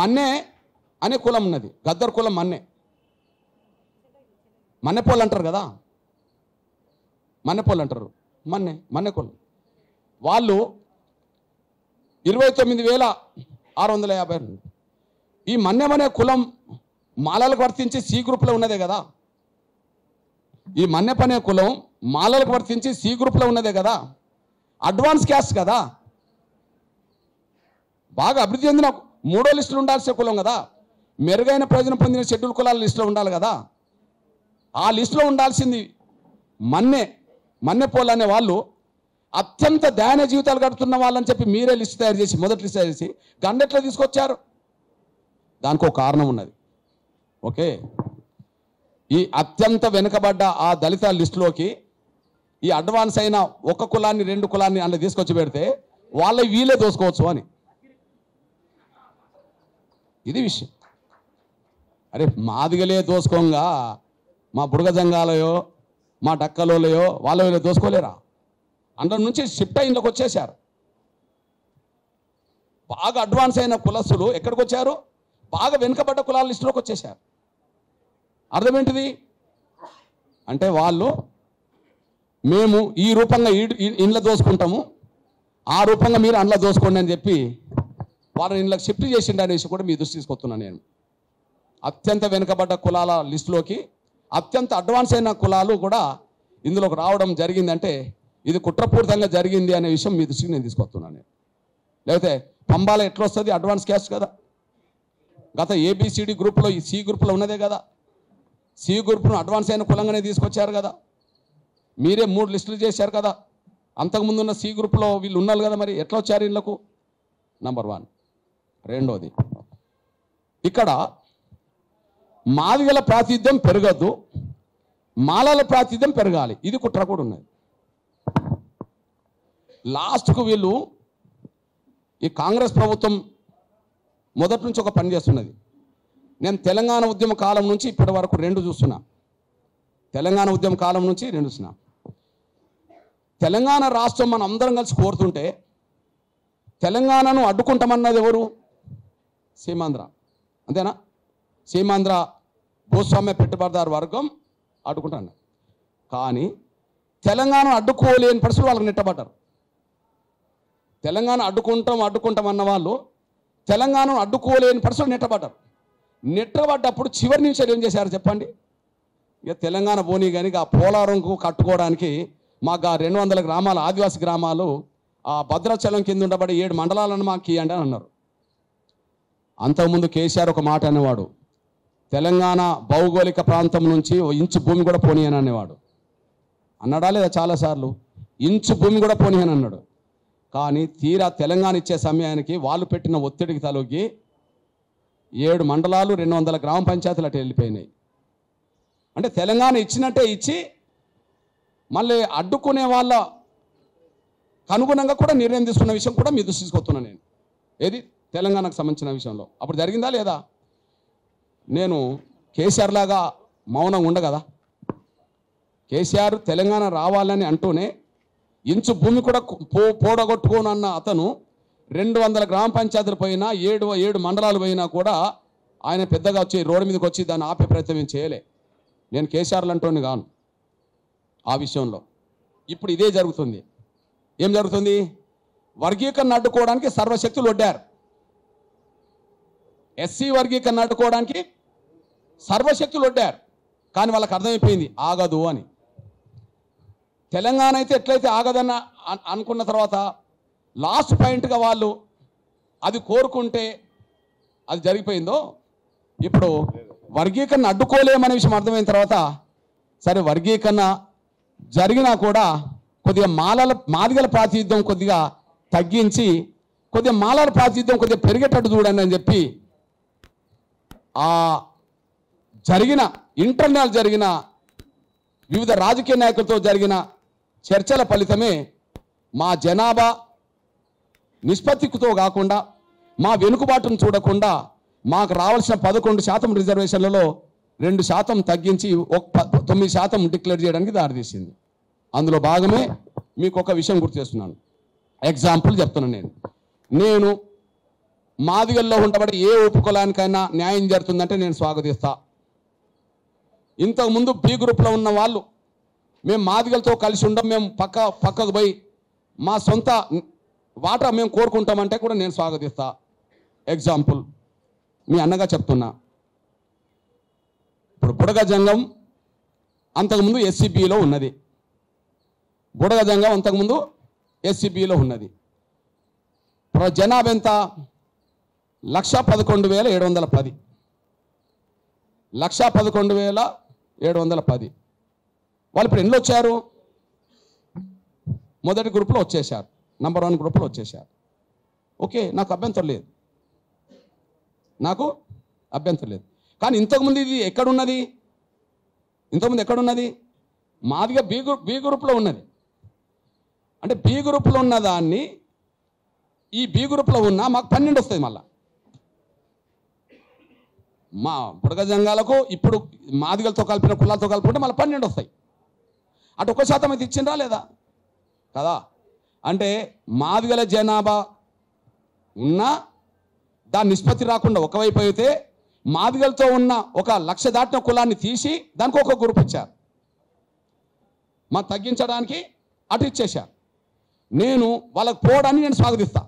మన్నే అనే కులం ఉన్నది, గద్దర్ కులం మన్నెపోళ్ళు అంటారు కదా, మన్నెపోళ్ళు అంటారు, మన్నె కులం. వాళ్ళు 29,650. ఈ మన్నెమనే కులం మాలలకు వర్తించి సి గ్రూప్లో ఉన్నదే కదా, ఈ మన్నెపనే కులం మాలలకు వర్తించి సి గ్రూప్లో ఉన్నదే కదా, అడ్వాన్స్ క్యాస్ట్ కదా, బాగా అభివృద్ధి చెందిన 3వ లిస్టులో ఉండాల్సిన కులం కదా, మెరుగైన ప్రయోజనం పొందిన షెడ్యూల్ కులాల లిస్టులో ఉండాలి కదా. ఆ లిస్టులో ఉండాల్సింది మన్నెపోళ్ళు అనే వాళ్ళు అత్యంత దయనీయ జీవితాలు గడుపుతున్న వాళ్ళని చెప్పి మీరే లిస్టు తయారు చేసి, మొదటి లిస్ట్ తయారు చేసి గండెట్లో తీసుకొచ్చారు. దానికి ఒక కారణం ఉన్నది. ఓకే, ఈ అత్యంత వెనుకబడ్డ ఆ దళిత లిస్టులోకి ఈ అడ్వాన్స్ అయిన ఒక కులాన్ని 2 కులాన్ని అందులో తీసుకొచ్చి పెడితే వీళ్ళే దోసుకోవచ్చు అని, ఇది విషయం. అరే మాదిగలే దోసుకోంగా మా బుడగ జంగాలయో మా డక్కలోలయో వీళ్ళే దోసుకోలేరా? అందులో నుంచి షిఫ్ట్ అయ్యింలోకి వచ్చేసారు. బాగా అడ్వాన్స్ అయిన కులస్తులు ఎక్కడికి వచ్చారు? బాగా వెనుకబడ్డ కులాల లిస్టులోకి వచ్చేసారు. అర్థం ఏంటిది అంటే వాళ్ళు మేము ఈ రూపంగా ఇండ్ల దోసుకుంటాము, ఆ రూపంగా మీరు అందులో దోసుకోండి అని చెప్పి వాళ్ళని ఇండ్లకు షిఫ్ట్ చేసిండు అనేసి కూడా మీ దృష్టి తీసుకొస్తున్నాను నేను. అత్యంత వెనుకబడ్డ కులాల లిస్టులోకి అత్యంత అడ్వాన్స్ అయిన కులాలు కూడా ఇందులోకి రావడం జరిగిందంటే ఇది కుట్రపూరితంగా జరిగింది అనే విషయం మీ దృష్టికి నేను తీసుకొస్తున్నాను నేను. లేకపోతే పంబాల ఎట్లా వస్తుంది? అడ్వాన్స్ క్యాస్ట్ కదా, గత ఏబిసిడి గ్రూప్లో ఈ సి గ్రూప్లో ఉన్నదే కదా, సి గ్రూప్ను అడ్వాన్స్ అయిన కులంగానే తీసుకొచ్చారు కదా, మీరే 3 లిస్టులు చేశారు కదా, అంతకుముందున్న సి గ్రూప్లో వీళ్ళు ఉన్నారు కదా, మరి ఎట్లా వచ్చారు ఇళ్ళకు? నంబర్ 1. రెండోది, ఇక్కడ మాదిగల ప్రాతినిధ్యం పెరగద్దు, మాలల ప్రాతినిధ్యం పెరగాలి, ఇది కుట్ర కూడా ఉన్నది. లాస్ట్కు వీళ్ళు ఈ కాంగ్రెస్ ప్రభుత్వం మొదటి నుంచి ఒక పని చేస్తున్నది. నేను తెలంగాణ ఉద్యమ కాలం నుంచి ఇప్పటి వరకు 2 చూస్తున్నా. తెలంగాణ ఉద్యమ కాలం నుంచి 2 చూస్తున్నా. తెలంగాణ రాష్ట్రం మనం అందరం కలిసి కోరుతుంటే తెలంగాణను అడ్డుకుంటామన్నది ఎవరు? సీమాంధ్ర, అంతేనా? సీమాంధ్ర భూస్వామ్య పెట్టుబడిదారు వర్గం అడ్డుకుంటాను. కానీ తెలంగాణ అడ్డుకోలేని పరిస్థితులు వాళ్ళకి నెట్టబడ్డారు. తెలంగాణ అడ్డుకుంటాం అన్న వాళ్ళు తెలంగాణను అడ్డుకోలేని పరిస్థితులు నెట్టబడ్డారు. నెట్టబడ్డప్పుడు చివరి నిమిషాలు ఏం చేశారు చెప్పండి? ఇక తెలంగాణ పోనీ కానీ ఆ పోలవరంకు కట్టుకోవడానికి మాకు 200 గ్రామాలు ఆదివాసీ గ్రామాలు ఆ భద్రాచలం కింద ఉండబడి 7 మండలాలను మాకు ఇవ్వండి అని అన్నారు. అంతకుముందు కేసీఆర్ ఒక మాట అనేవాడు, తెలంగాణ భౌగోళిక ప్రాంతం నుంచి 1 ఇంచు భూమి కూడా పోనీ అని అనేవాడు. అన్నాడా లేదా? చాలాసార్లు ఇంచు భూమి కూడా పోనీ అని అన్నాడు. కానీ తీరా తెలంగాణ ఇచ్చే సమయానికి వాళ్ళు పెట్టిన ఒత్తిడికి తలొగ్గి 7 మండలాలు 200 గ్రామ పంచాయతీలు అటు వెళ్ళిపోయినాయి. అంటే తెలంగాణ ఇచ్చినట్టే ఇచ్చి మళ్ళీ అడ్డుకునే వాళ్ళ అనుగుణంగా కూడా నిర్ణయం తీసుకున్న విషయం కూడా మీ దృష్టి తీసుకొస్తున్నాను నేను. ఏది తెలంగాణకు సంబంధించిన విషయంలో అప్పుడు జరిగిందా లేదా? నేను కేసీఆర్ లాగా మౌనంగా ఉండగదా? కేసీఆర్ తెలంగాణ రావాలని అంటూనే ఇంచు భూమి కూడా పోడగొట్టుకోనన్న అతను 200 గ్రామ పంచాయతీలు పోయినా 7 మండలాలు పోయినా కూడా ఆయన పెద్దగా వచ్చి రోడ్డు మీదకి వచ్చి దాన్ని ఆపే ప్రయత్నం చేయలే. నేను కేసీఆర్లు అంటోని కాను ఆ విషయంలో. ఇప్పుడు ఇదే జరుగుతుంది. ఏం జరుగుతుంది? వర్గీకరణ అడ్డుకోవడానికి సర్వశక్తులు ఒడ్డారు. ఎస్సీ వర్గీకరణ అడ్డుకోవడానికి సర్వశక్తులు ఒడ్డారు. కానీ వాళ్ళకి అర్థమైపోయింది ఆగదు అని. తెలంగాణ అయితే ఎట్లయితే ఆగదన్న అనుకున్న తర్వాత లాస్ట్ పాయింట్గా వాళ్ళు అది కోరుకుంటే అది జరిగిపోయిందో, ఇప్పుడు వర్గీకరణ అడ్డుకోలేమనే విషయం అర్థమైన తర్వాత సరే వర్గీకరణ జరిగినా కూడా కొద్దిగా మాదిగల ప్రాతినిధ్యం కొద్దిగా తగ్గించి కొద్దిగా మాలల ప్రాతినిధ్యం కొద్దిగా పెరిగేటట్టు చూడండి అని చెప్పి ఆ ఇంటర్నల్ జరిగిన వివిధ రాజకీయ నాయకులతో జరిగిన చర్చల ఫలితమే మా జనాభా నిష్పత్తితో కాకుండా మా వెనుకబాటును చూడకుండా మాకు రావాల్సిన 11% రిజర్వేషన్లలో 2% తగ్గించి 9% డిక్లేర్ చేయడానికి దారితీసింది. అందులో భాగమే మీకు ఒక విషయం గుర్తు చేస్తున్నాను. ఎగ్జాంపుల్ చెప్తున్నాను నేను మాదిగల్లో ఉండబడి ఏ ఉపకులానికైనా న్యాయం జరుగుతుందంటే నేను స్వాగతిస్తా. ఇంతకుముందు బి గ్రూప్లో ఉన్న వాళ్ళు మేము మాదిగలతో కలిసి ఉండం, మేము పక్కకు పోయి మా సొంత వాటా మేము కోరుకుంటామంటే కూడా నేను స్వాగతిస్తా. ఎగ్జాంపుల్ మీ అన్నగా చెప్తున్నా, ఇప్పుడు బుడగ జంగం అంతకుముందు ఎస్సీబీలో ఉన్నది. బుడగ జంగం అంతకుముందు ఎస్సీబీలో ఉన్నది. జనాభా ఎంత? 1,11,710. 1,11,710. వాళ్ళు ఇప్పుడు ఎన్ని వచ్చారు? మొదటి గ్రూప్లో వచ్చేసారు, నంబర్ 1 గ్రూప్లో వచ్చేసారు. ఓకే, నాకు అభ్యంతరం లేదు, నాకు అభ్యంతరం లేదు. కానీ ఇంతకుముందు ఇది ఎక్కడున్నది? ఇంతకుముందు ఎక్కడున్నది? మాదిగా బి గ్రూప్లో ఉన్నది. అంటే బి గ్రూప్లో ఉన్న దాన్ని ఈ బి గ్రూప్లో ఉన్న మాకు 12 వస్తుంది. మళ్ళా మా బుడగ జంగాలకు ఇప్పుడు మాదిగలతో కలిపిన కులాలతో కలుపుకుంటే మళ్ళీ 12 వస్తాయి. అటు 1% అయితే ఇచ్చిండ్రా లేదా కదా? అంటే మాదిగల జనాభా ఉన్నా దాని నిష్పత్తి రాకుండా ఒకవైపు అయితే మాదిగలతో ఉన్న 1,00,000 దాటిన కులాన్ని తీసి దానికి ఒక గ్రూప్ ఇచ్చారు. తగ్గించడానికి అటు ఇచ్చేశారు. నేను వాళ్ళకు పోవడాన్ని నేను స్వాగతిస్తా.